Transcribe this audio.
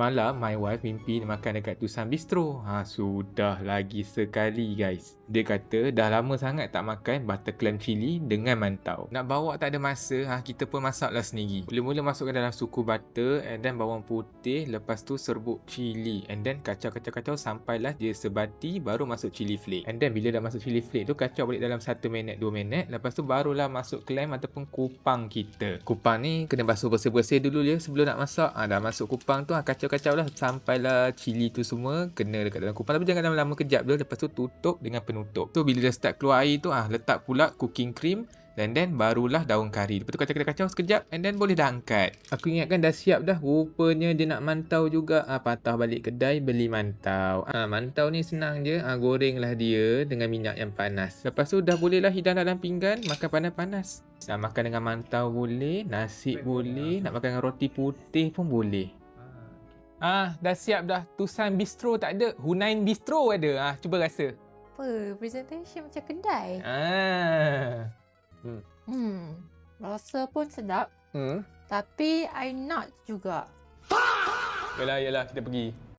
Malam, my wife mimpi dia makan dekat Tusan Bistro. Sudah lagi sekali guys. Dia kata dah lama sangat tak makan butter clam chili dengan mantau. Nak bawa tak ada masa, kita pun masaklah sendiri. Mula-mula masukkan dalam suku butter and then bawang putih, lepas tu serbuk chili and then kacau-kacau sampailah dia sebati, baru masuk chili flake. And then bila dah masuk chili flake tu, kacau balik dalam 1 minit 2 minit. Lepas tu barulah masuk clam ataupun kupang kita. Kupang ni kena basuh bersih-bersih dulu je sebelum nak masak. Dah masuk kupang tu, kacau-kacau lah sampailah cili tu semua kena dekat dalam kupang. Tapi jangan lama-lama, kejap dulu. Lepas tu tutup dengan penutup. Tu bila dah start keluar air tu, letak pula cooking cream and then barulah daun kari. Lepas tu kacau-kacau sekejap and then boleh dah angkat. Aku ingatkan dah siap dah. Rupanya dia nak mantau juga. Patah balik kedai beli mantau. Mantau ni senang je. Gorenglah dia dengan minyak yang panas. Lepas tu dah bolehlah hidang dalam pinggan, makan panas-panas. Nak makan dengan mantau boleh, nasi boleh, nak makan dengan roti putih pun boleh. Dah siap dah. Tusan Bistro tak ada, Hunain Bistro ada. Cuba rasa. Apa? Presentation macam kedai. Rasa pun sedap. Tapi I not juga. Yelah, kita pergi.